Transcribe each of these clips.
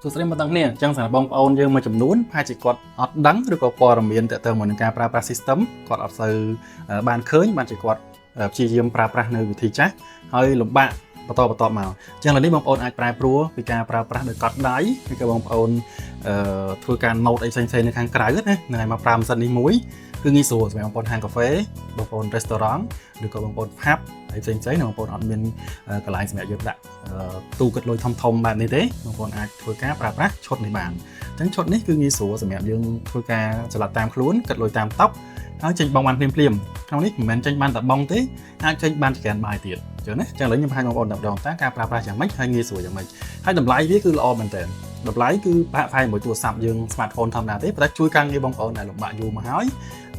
សួស្តីមកទាំងគ្នាអញ្ចឹងសម្រាប់បងប្អូនយើងមួយចំនួនប្រហែលជាគាត់អត់ដឹងឬក៏ព័ត៌មានទាក់ទងមួយនឹងការប្រើប្រាស់ system គាត់អត់សូវបានឃើញបានជាគាត់ព្យាយាមប្រើប្រាស់នៅវិធីចាស់ហើយលំបាកបន្តមកអញ្ចឹងឥឡូវនេះបងប្អូនអាចប្រែប្រួលពីការប្រើប្រាស់ដោយកត់ដៃឬក៏បងប្អូនធ្វើការ note អីផ្សេងៗនៅខាងក្រៅណាហ្នឹងហើយមកប្រើម៉ាស៊ីននេះមួយគឺងាយស្រួលសម្រាប់បងប្អូនហាងកាហ្វេបងប្អូន restaurant ឬក៏បងប្អូន pub ហើយផ្សេងៗបងប្អូនអត់មានកន្លែងសម្រាប់យកដាក់ទូគិតលុយធំបែបនេះទេបងប្អូនអាចធ្វើការប្រើប្រាស់ឈុតនេះបានអញ្ចឹងឈុតនេះគឺងាយស្រួលសម្រាប់យើងធ្វើការចល័តតាមខ្លួនគិតលុយតាមតុកហើយចេញបងបានភ្លាមក្នុងនេះមិនមែនចេញបានតែបងទេអាចចេញបានច្រើនបាយទៀតអញ្ចឹងណាអញ្ចឹងឥឡូវខ្ញុំបង្ហាញបងប្អូនម្ដងតើការប្រើប្រាស់យ៉ាងម៉េចហើយងាយស្រួលយ៉ាងម៉េចហើយតម្លៃវាគឺល្អមែនតើតម្លៃគឺប្រហែលមួយទូរស័ព្ទយើង smartphone ធម្មតាទេប៉ុន្តែជួយការងារបងប្អូនដែលលំបាកយូរមកហើយ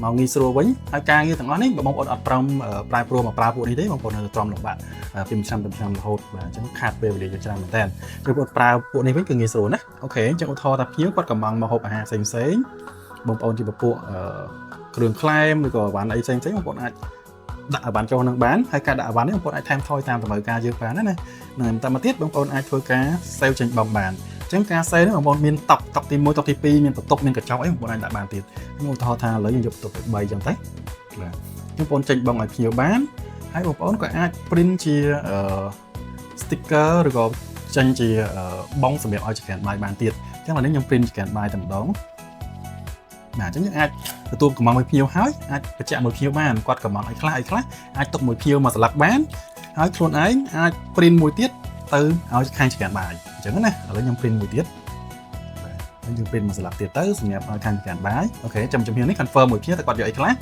មកងាយស្រួលវិញហើយការងារទាំងអស់នេះបងប្អូនអត់ប្រឹមប្រែប្រួលមកប្រើពួកនេះទេបងប្អូននៅត្រង់លំបាកពីឆ្នាំទៅឆ្នាំរហូតបាទអញ្ចឹងខាតពេលវេលាច្រើនមែនតើគឺបងប្រើពួកនេះវិញគឺងាយស្រួលណាអូខេអញ្ចឹងឧទាហរណ៍ថាភ្ញៀវគាត់កំងមកហូបអាហារផ្សេងបងប្អូនជាពពួកគ្រឿងក្លែមឬក៏អីវ៉ាន់អីផ្សេងបងប្អូនអាចដាក់អីវ៉ាន់ចូលនឹងបានហើយការដាក់អីវ៉ាន់នេះបងប្អូនអាចថែមថយតាមតម្រូវការយើងបានណានឹងតែមកទៀតបងប្អូនអាចធ្វើការ save ចេញបងបានអញ្ចឹងការ save នេះបងប្អូនមានតុកទី1តុកទី2មានបន្ទប់មានកញ្ចក់អីបងប្អូនអាចដាក់បានទៀតខ្ញុំឧទាហរណ៍ថាឥឡូវយើងយកបន្ទប់ទី3អញ្ចឹងទៅបាទបងប្អូនចេញបងឲ្យភ្ញៀវបានហើយបងប្អូនក៏អាច print ជា sticker ឬក៏ចេញជាបងសម្រាប់ឲ្យចក្រានបាយបានទៀតអញ្ចឹងឥឡូវនេះខ្ញុំ print ចក្រានបាយតែម្ដងបាទអញ្ចឹងយើងអាចទទួលកំងមួយភ្ញៀវហើយអាចបញ្ជាក់មួយភ្ញៀវបានគាត់កំងឲ្យខ្លះអាចទុកមួយភ្ញៀវមកស្លឹកបានហើយខ្លួនឯងអាច print មួយទៀតទៅឲ្យខាងចក្រានបាយអញ្ចឹងណាឥឡូវខ្ញុំ print មួយទៀតបាទយើង print មកស្លាប់ទៀតទៅសម្រាប់ឲ្យខាងចក្រានបាយអូខេចំនេះ confirm មួយភ្ញៀវតែគាត់យកអីខ្លះ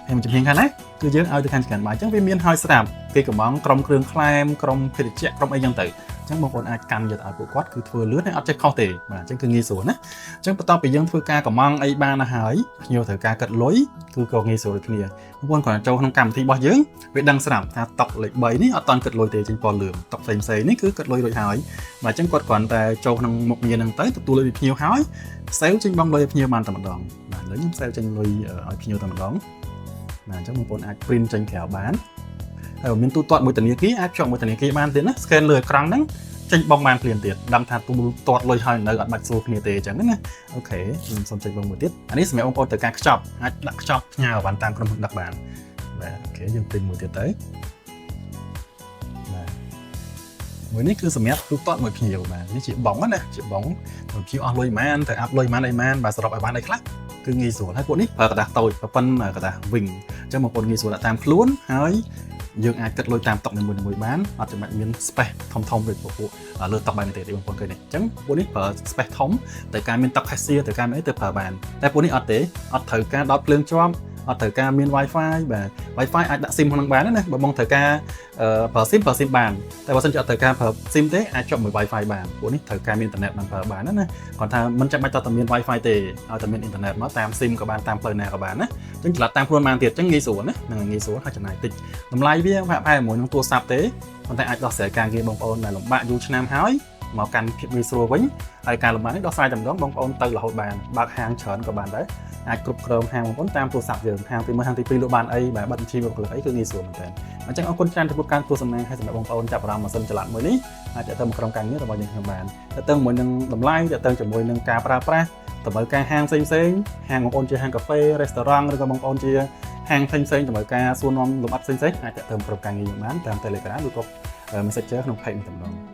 ហើយមួយចំខាងណាគឺយើងឲ្យទៅខាងចក្រានបាយអញ្ចឹងវាមានហើយស្រាប់គេកំងក្រុមគ្រឿងក្លែមក្រុមភេសជ្ជៈក្រុមអីចឹងទៅអញ្ចឹងបងប្អូនអាចកាន់យកឲ្យពួកគាត់គឺធ្វើលឿនហើយអត់ចេះខុសទេបាទអញ្ចឹងគឺងាយស្រួលណាអញ្ចឹងបន្ទាប់ពីយើងធ្វើការកំងអីបានទៅហើយភ្ញៀវត្រូវការកាត់លុយគឺក៏ងាយស្រួលដូចគ្នាបងប្អូនគ្រាន់តែចូលក្នុងកម្មវិធីរបស់យើងវាដឹងស្រាប់ថាតុកលេខ3នេះអត់តាន់គិតលុយទេចេញពណ៌លឿងតុកផ្សេងនេះគឺគិតលុយរួចហើយបាទអញ្ចឹងគាត់គ្រាន់តែចូលក្នុងមុខងារហ្នឹងទៅទទួលលុយពីភ្ញៀវហើយ sale ចេញបងលុយឲ្យភ្ញៀវបានតែម្ដងបាទឥឡូវខ្ញុំ sale ចេញលុយឲ្យភ្ញៀវតែម្ដងបាទអញ្ចឹងបងប្អូនអាច print ចេញក្រៅបានហើយមានទូទាត់មួយធនាគារអាចភ្ជាប់មួយធនាគារបានទៀតណា scan លើអេក្រង់ហ្នឹងចេញបងបានភ្លាមទៀតដឹងថាទូទាត់លុយហើយនៅអត់បាច់សួរគ្នាទេអញ្ចឹងណាអូខេខ្ញុំសូមចេញបងមួយទៀតអានេះសម្រាប់បងប្អូនទៅការខ្ចប់អាចដាក់ខ្ចប់ផ្ញើបានតាមក្រុមហ៊ុនដឹកបានបាទអូខេយើង print មួយទៀតទៅបាទមួយនេះគឺសម្រាប់ទូទាត់មួយភ្ញៀវបាទនេះជាបងណាជាបងមួយភ្ញៀវអស់លុយប៉ុន្មានទៅអាប់លុយប៉ុន្មានអីប៉ុន្មានបាទសរុបឲ្យបានអីខ្លះគឺងាយស្រួលហើយពួកនេះប្រើกระดาษតូចប៉ុណ្ណឹងกระดาษវិញអញ្ចឹងបងប្អូនងាយស្រួលដាក់តាមខ្លួនហើយយើងអាចគិតលុយតាមតុកនីមួយៗបានអត់ចាំបាច់មាន space ធំដូចពួកលើតុកបែបនេះទេបងប្អូនឃើញទេអញ្ចឹងពួកនេះប្រើ space ធំតែការមានតុក cashier ទៅការមានអីទៅប្រើបានតែពួកនេះអត់ទេអត់ត្រូវការដោតភ្លើងជាប់អត់ត្រូវការមាន Wi-Fi បាទ Wi-Fi អាចដាក់ SIM ក្នុងបានណាបើបងត្រូវការប្រើ SIM បានតែបើសិនជាអត់ត្រូវការប្រើ SIM ទេអាចជាប់មួយ Wi-Fi បានពួកនេះត្រូវការមានអ៊ីនធឺណិតបានប្រើបានណាគាត់ថាមិនចាំបាច់តែមាន Wi-Fi ទេឲ្យតែមានអ៊ីនធឺណិតមកតាម SIM ក៏បានតាមផ្លូវណាក៏បានណាអញ្ចឹងចល័តតាមខ្លួនបានទៀតអញ្ចឹងងាយស្រួលណានឹងងាយស្រួលហើយចំណាយតិចតម្លៃវាប្រហែលមួយនឹងទូរស័ព្ទទេប៉ុន្តែអាចដោះស្រាយការងារបងប្អូនដែលលំបាកយូរឆ្នាំហើយមកកាន់ភាពងាយស្រួលវិញហើយការលំបាកនេះដោះស្រាយតែម្ដងបងប្អូនទៅរហូតបានបើកហាងច្រើនក៏បានដែរអាចគ្រប់គ្រងហាងបងប្អូនតាមទូរស័ព្ទយើងហាងទី1ហាងទី2លក់បានអីបាទបិទបញ្ជីបុគ្គលិកអីគឺងាយស្រួលមែនតើអញ្ចឹងអរគុណច្រើនចំពោះការទស្សនាហើយសម្រាប់បងប្អូនចាប់អារម្មណ៍ម៉ាស៊ីនចល័តមួយនេះអាចទៅមកក្រុមការងាររបស់យើងខ្ញុំបានទៅជាមួយនឹងតម្លៃទៅជាមួយនឹងការប្រើប្រាស់តម្រូវការហាងផ្សេងហាងបងប្អូនជាហាងកាហ្វេ restaurant ឬក៏បងប្អូនជាហាងផ្សេងតម្រូវការសួរនាំលម្អិតផ្សេងអាចទៅក្រុមការងារយើងបានតាម Telegram ឬក៏ Messenger ក្នុង page នេះតែម្ដង